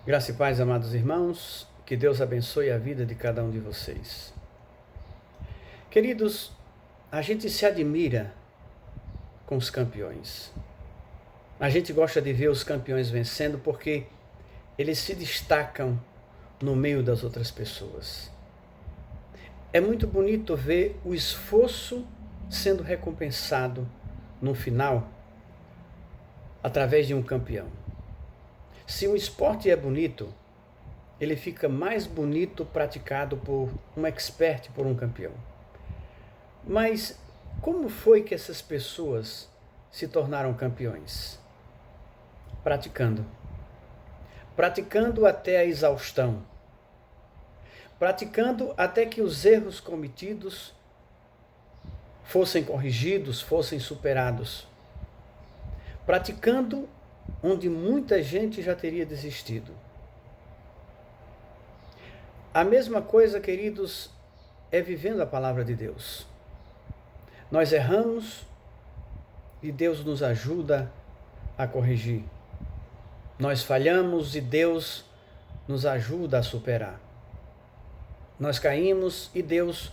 Graça e paz, amados irmãos, que Deus abençoe a vida de cada um de vocês. Queridos, a gente se admira com os campeões. A gente gosta de ver os campeões vencendo porque eles se destacam no meio das outras pessoas. É muito bonito ver o esforço sendo recompensado no final, através de um campeão. Se um esporte é bonito, ele fica mais bonito praticado por um expert, por um campeão. Mas como foi que essas pessoas se tornaram campeões? Praticando. Praticando até a exaustão. Praticando até que os erros cometidos fossem corrigidos, fossem superados. Praticando onde muita gente já teria desistido. A mesma coisa, queridos, é vivendo a palavra de Deus. Nós erramos e Deus nos ajuda a corrigir. Nós falhamos e Deus nos ajuda a superar. Nós caímos e Deus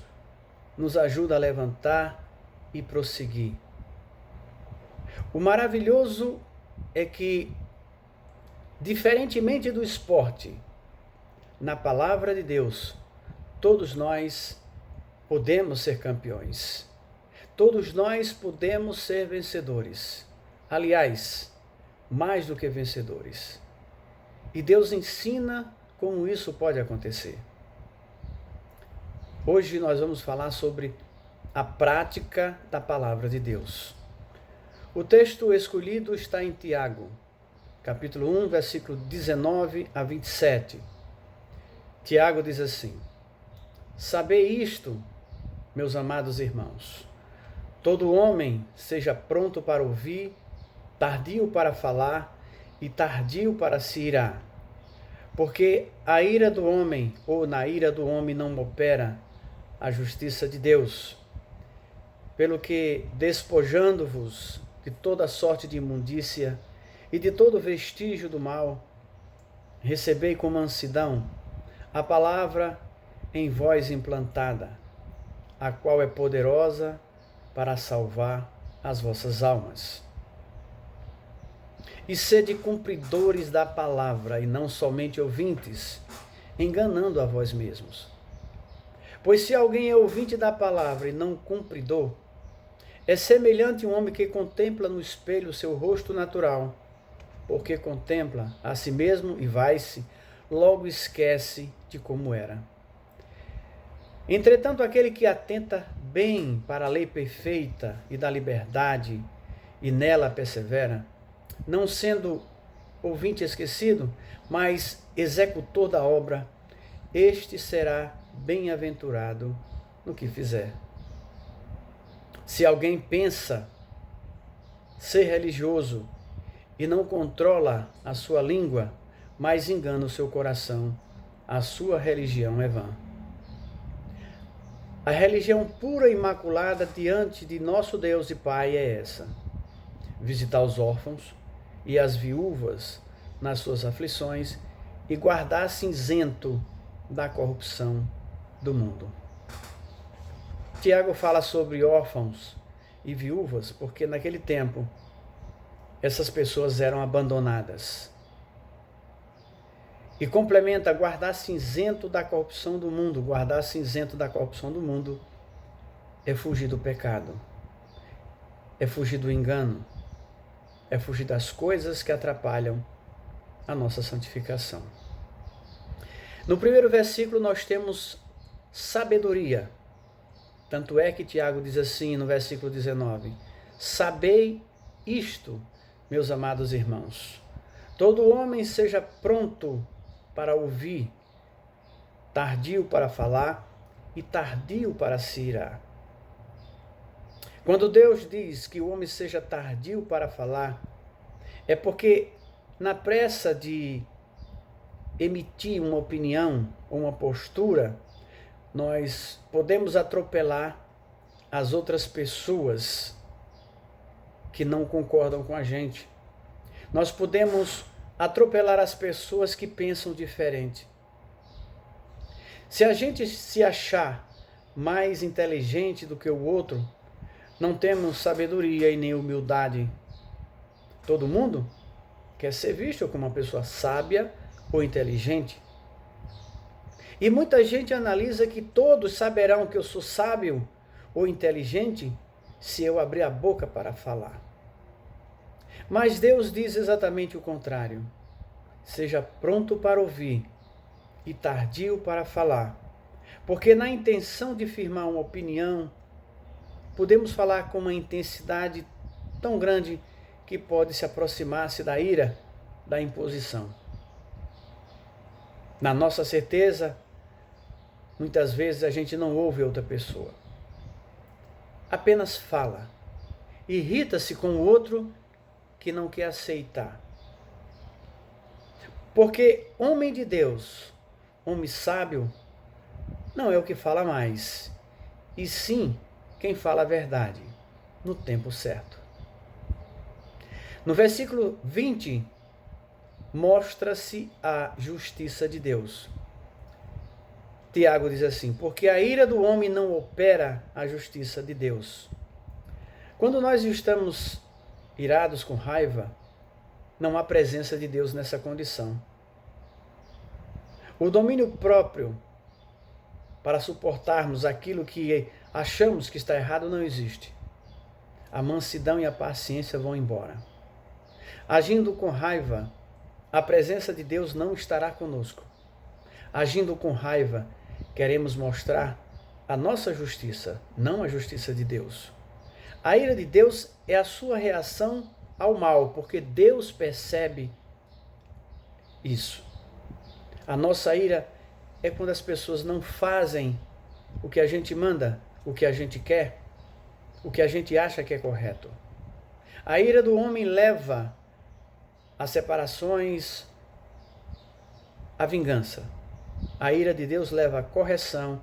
nos ajuda a levantar e prosseguir. O maravilhoso é que, diferentemente do esporte, na palavra de Deus, todos nós podemos ser campeões. Todos nós podemos ser vencedores. Aliás, mais do que vencedores. E Deus ensina como isso pode acontecer. Hoje nós vamos falar sobre a prática da palavra de Deus. O texto escolhido está em Tiago, capítulo 1, versículo 19 a 27. Tiago diz assim: Sabei isto, meus amados irmãos, todo homem seja pronto para ouvir, tardio para falar e tardio para se irar. Porque a ira do homem, ou na ira do homem não opera a justiça de Deus. Pelo que, despojando-vos de toda sorte de imundícia e de todo vestígio do mal, recebei com mansidão a palavra em vós implantada, a qual é poderosa para salvar as vossas almas. E sede cumpridores da palavra, e não somente ouvintes, enganando a vós mesmos. Pois se alguém é ouvinte da palavra e não cumpridor, é semelhante a um homem que contempla no espelho o seu rosto natural, porque contempla a si mesmo e vai-se, logo esquece de como era. Entretanto, aquele que atenta bem para a lei perfeita e da liberdade e nela persevera, não sendo ouvinte esquecido, mas executor da obra, este será bem-aventurado no que fizer. Se alguém pensa ser religioso e não controla a sua língua, mas engana o seu coração, a sua religião é vã. A religião pura e imaculada diante de nosso Deus e Pai é essa: visitar os órfãos e as viúvas nas suas aflições e guardar-se isento da corrupção do mundo. Tiago fala sobre órfãos e viúvas porque naquele tempo essas pessoas eram abandonadas. E complementa: guardar-se isento da corrupção do mundo. Guardar-se isento da corrupção do mundo é fugir do pecado, é fugir do engano, é fugir das coisas que atrapalham a nossa santificação. No primeiro versículo nós temos sabedoria. Tanto é que Tiago diz assim no versículo 19: Sabei isto, meus amados irmãos, todo homem seja pronto para ouvir, tardio para falar e tardio para se irar. Quando Deus diz que o homem seja tardio para falar, é porque na pressa de emitir uma opinião ou uma postura, nós podemos atropelar as outras pessoas que não concordam com a gente. Nós podemos atropelar as pessoas que pensam diferente. Se a gente se achar mais inteligente do que o outro, não temos sabedoria e nem humildade. Todo mundo quer ser visto como uma pessoa sábia ou inteligente. E muita gente analisa que todos saberão que eu sou sábio ou inteligente se eu abrir a boca para falar. Mas Deus diz exatamente o contrário. Seja pronto para ouvir e tardio para falar. Porque na intenção de firmar uma opinião, podemos falar com uma intensidade tão grande que pode se aproximar-se da ira, da imposição. Na nossa certeza, muitas vezes a gente não ouve outra pessoa. Apenas fala. Irrita-se com o outro que não quer aceitar. Porque homem de Deus, homem sábio, não é o que fala mais, e sim quem fala a verdade, no tempo certo. No versículo 20, mostra-se a justiça de Deus. Tiago diz assim: porque a ira do homem não opera a justiça de Deus. Quando nós estamos irados com raiva, não há presença de Deus nessa condição. O domínio próprio para suportarmos aquilo que achamos que está errado não existe. A mansidão e a paciência vão embora. Agindo com raiva, a presença de Deus não estará conosco. Agindo com raiva, queremos mostrar a nossa justiça, não a justiça de Deus. A ira de Deus é a sua reação ao mal, porque Deus percebe isso. A nossa ira é quando as pessoas não fazem o que a gente manda, o que a gente quer, o que a gente acha que é correto. A ira do homem leva a separações, a vingança. A ira de Deus leva a correção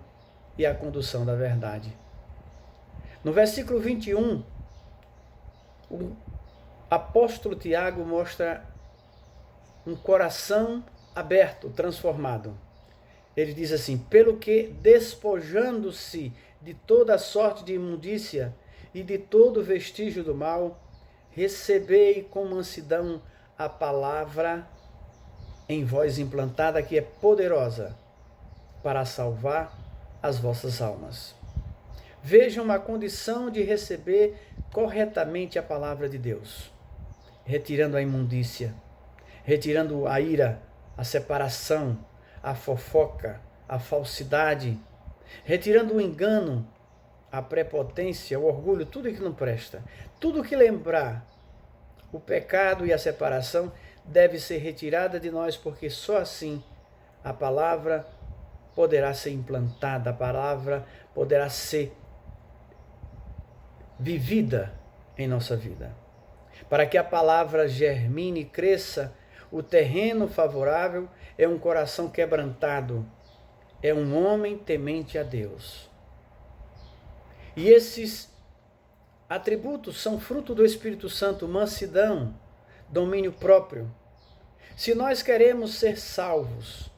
e a condução da verdade. No versículo 21, o apóstolo Tiago mostra um coração aberto, transformado. Ele diz assim: pelo que, despojando-se de toda sorte de imundícia e de todo vestígio do mal, recebei com mansidão a palavra em vós implantada, que é poderosa para salvar as vossas almas. Vejam a condição de receber corretamente a palavra de Deus, retirando a imundícia, retirando a ira, a separação, a fofoca, a falsidade, retirando o engano, a prepotência, o orgulho, tudo que não presta. Tudo que lembrar o pecado e a separação deve ser retirada de nós, porque só assim a palavra poderá ser implantada, a palavra poderá ser vivida em nossa vida. Para que a palavra germine e cresça, o terreno favorável é um coração quebrantado, é um homem temente a Deus. E esses atributos são fruto do Espírito Santo: mansidão, domínio próprio. Se nós queremos ser salvos,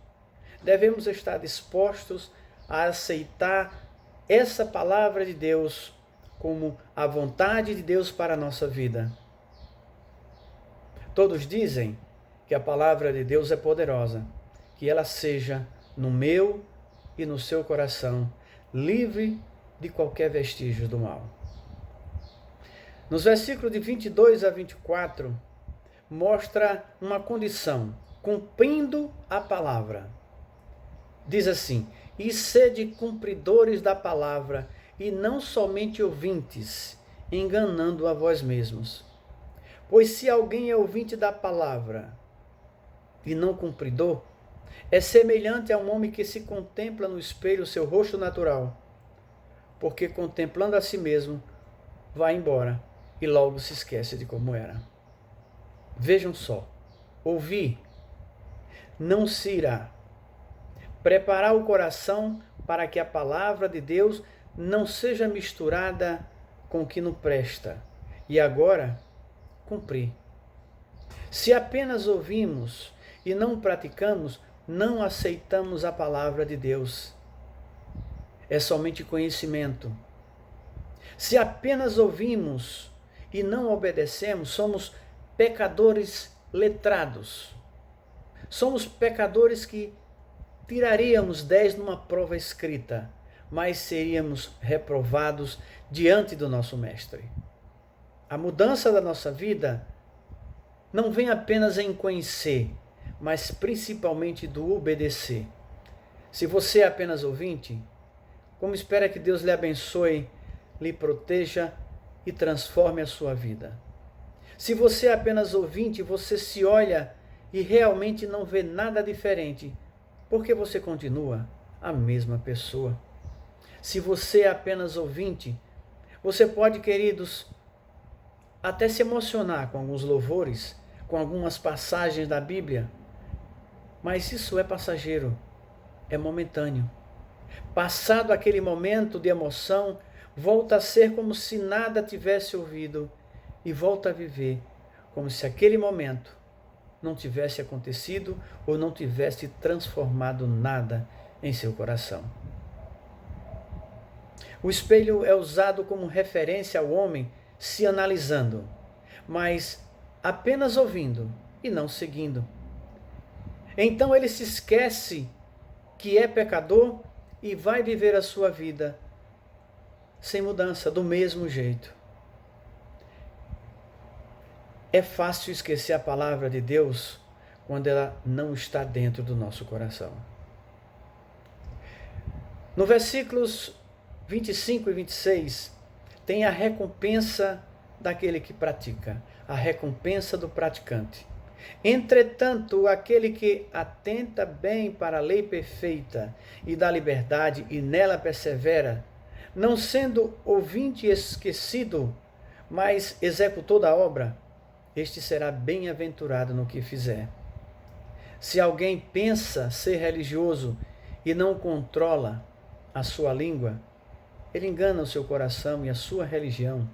devemos estar dispostos a aceitar essa palavra de Deus como a vontade de Deus para a nossa vida. Todos dizem que a palavra de Deus é poderosa, que ela seja no meu e no seu coração, livre de qualquer vestígio do mal. Nos versículos de 22 a 24, mostra uma condição: cumprindo a palavra. Diz assim: e sede cumpridores da palavra, e não somente ouvintes, enganando a vós mesmos. Pois se alguém é ouvinte da palavra e não cumpridor, é semelhante a um homem que se contempla no espelho o seu rosto natural, porque contemplando a si mesmo, vai embora e logo se esquece de como era. Vejam só, ouvir não se irá. Preparar o coração para que a palavra de Deus não seja misturada com o que não presta. E agora, cumprir. Se apenas ouvimos e não praticamos, não aceitamos a palavra de Deus. É somente conhecimento. Se apenas ouvimos e não obedecemos, somos pecadores letrados. Somos pecadores que tiraríamos 10 numa prova escrita, mas seríamos reprovados diante do nosso Mestre. A mudança da nossa vida não vem apenas em conhecer, mas principalmente do obedecer. Se você é apenas ouvinte, como espera que Deus lhe abençoe, lhe proteja e transforme a sua vida? Se você é apenas ouvinte, você se olha e realmente não vê nada diferente, porque você continua a mesma pessoa. Se você é apenas ouvinte, você pode, queridos, até se emocionar com alguns louvores, com algumas passagens da Bíblia, mas isso é passageiro, é momentâneo. Passado aquele momento de emoção, volta a ser como se nada tivesse ouvido e volta a viver como se aquele momento não tivesse acontecido ou não tivesse transformado nada em seu coração. O espelho é usado como referência ao homem se analisando, mas apenas ouvindo e não seguindo. Então ele se esquece que é pecador e vai viver a sua vida sem mudança, do mesmo jeito. É fácil esquecer a palavra de Deus quando ela não está dentro do nosso coração. No versículos 25 e 26, tem a recompensa daquele que pratica, a recompensa do praticante. Entretanto, aquele que atenta bem para a lei perfeita e da liberdade e nela persevera, não sendo ouvinte esquecido, mas executor da obra, este será bem-aventurado no que fizer. Se alguém pensa ser religioso e não controla a sua língua, ele engana o seu coração e a sua religião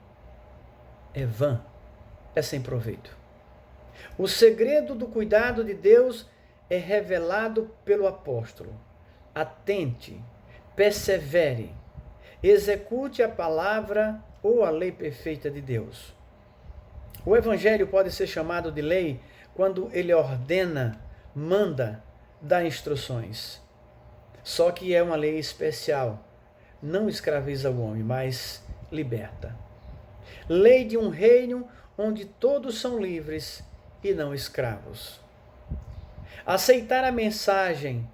é vã, é sem proveito. O segredo do cuidado de Deus é revelado pelo apóstolo. Atente, persevere, execute a palavra ou a lei perfeita de Deus. O evangelho pode ser chamado de lei quando ele ordena, manda, dá instruções. Só que é uma lei especial. Não escraviza o homem, mas liberta. Lei de um reino onde todos são livres e não escravos. Aceitar a mensagem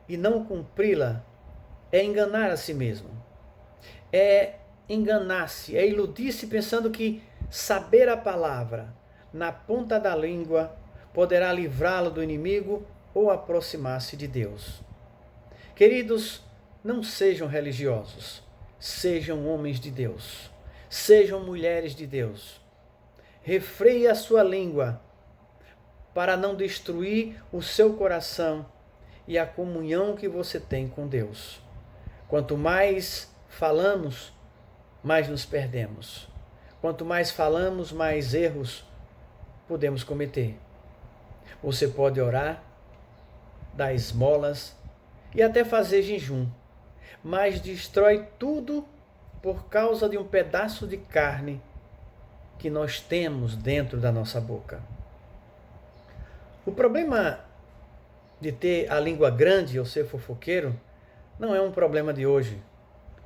e não cumpri-la é enganar a si mesmo. É enganar-se, é iludir-se pensando que saber a palavra na ponta da língua poderá livrá-lo do inimigo ou aproximar-se de Deus. Queridos, não sejam religiosos, sejam homens de Deus, sejam mulheres de Deus. Refreie a sua língua para não destruir o seu coração e a comunhão que você tem com Deus. Quanto mais falamos, mais nos perdemos. Quanto mais falamos, mais erros podemos cometer. Você pode orar, dar esmolas e até fazer jejum, mas destrói tudo por causa de um pedaço de carne que nós temos dentro da nossa boca. O problema de ter a língua grande ou ser fofoqueiro não é um problema de hoje.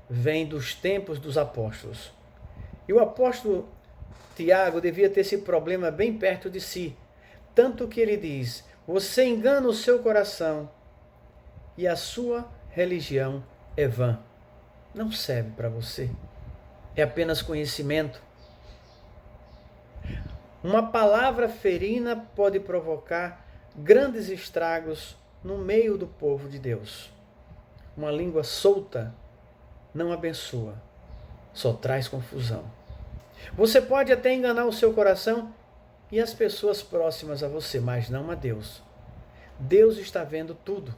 Vem dos tempos dos apóstolos. E o apóstolo Tiago devia ter esse problema bem perto de si. Tanto que ele diz: você engana o seu coração e a sua religião é vã. Não serve para você. É apenas conhecimento. Uma palavra ferina pode provocar grandes estragos no meio do povo de Deus. Uma língua solta não abençoa, só traz confusão. Você pode até enganar o seu coração e as pessoas próximas a você, mas não a Deus. Deus está vendo tudo.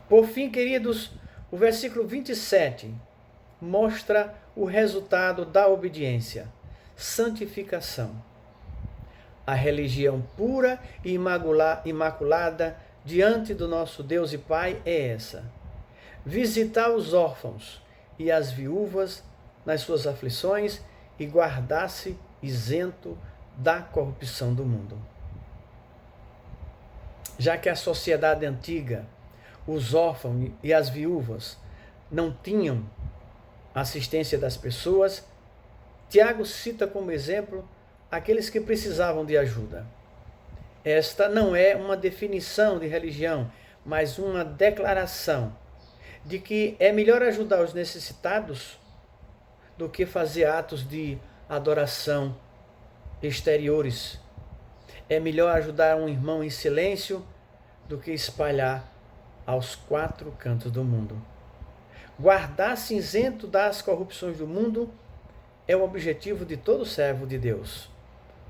Por fim, queridos, o versículo 27 mostra o resultado da obediência: santificação. A religião pura e imaculada diante do nosso Deus e Pai é essa: visitar os órfãos e as viúvas nas suas aflições e guardar-se isento da corrupção do mundo. Já que a sociedade antiga, os órfãos e as viúvas não tinham assistência das pessoas, Tiago cita como exemplo aqueles que precisavam de ajuda. Esta não é uma definição de religião, mas uma declaração de que é melhor ajudar os necessitados do que fazer atos de adoração exteriores. É melhor ajudar um irmão em silêncio do que espalhar aos quatro cantos do mundo. Guardar-se isento das corrupções do mundo é o objetivo de todo servo de Deus.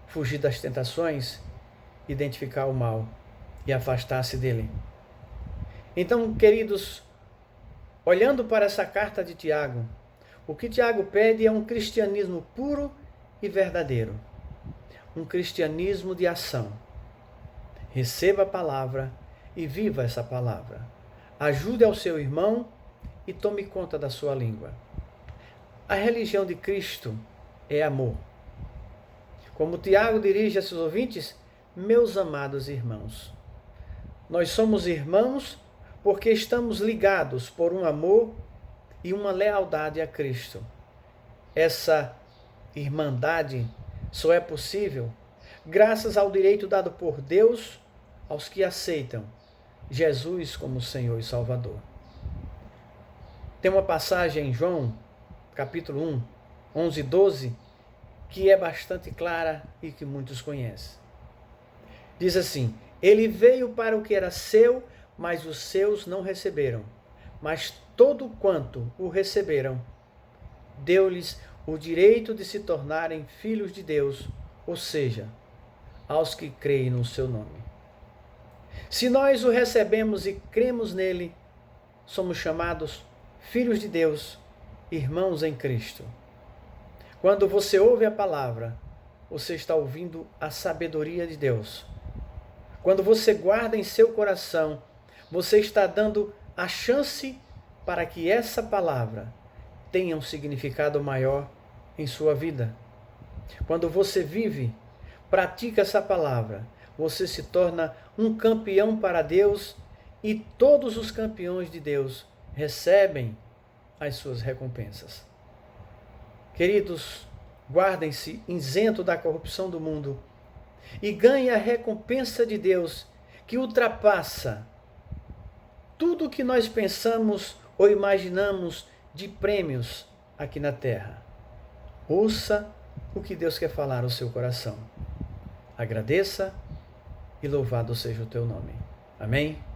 Fugir das tentações, identificar o mal e afastar-se dele. Então, queridos, olhando para essa carta de Tiago, o que Tiago pede é um cristianismo puro e verdadeiro. Um cristianismo de ação. Receba a palavra e viva essa palavra. Ajude ao seu irmão e tome conta da sua língua. A religião de Cristo é amor. Como Tiago dirige a seus ouvintes, meus amados irmãos, nós somos irmãos porque estamos ligados por um amor e uma lealdade a Cristo. Essa irmandade só é possível graças ao direito dado por Deus aos que aceitam Jesus como Senhor e Salvador. Tem uma passagem em João, capítulo 1, 11 e 12, que é bastante clara e que muitos conhecem. Diz assim: ele veio para o que era seu, mas os seus não receberam. Mas todo quanto o receberam, deu-lhes o direito de se tornarem filhos de Deus, ou seja, aos que creem no seu nome. Se nós o recebemos e cremos nele, somos chamados filhos de Deus, irmãos em Cristo. Quando você ouve a palavra, você está ouvindo a sabedoria de Deus. Quando você guarda em seu coração, você está dando a chance para que essa palavra tenha um significado maior em sua vida. Quando você vive, pratica essa palavra, você se torna um campeão para Deus e todos os campeões de Deus recebem as suas recompensas. Queridos, guardem-se isento da corrupção do mundo e ganhem a recompensa de Deus que ultrapassa tudo o que nós pensamos ou imaginamos de prêmios aqui na terra. Ouça o que Deus quer falar ao seu coração. Agradeça e louvado seja o teu nome. Amém?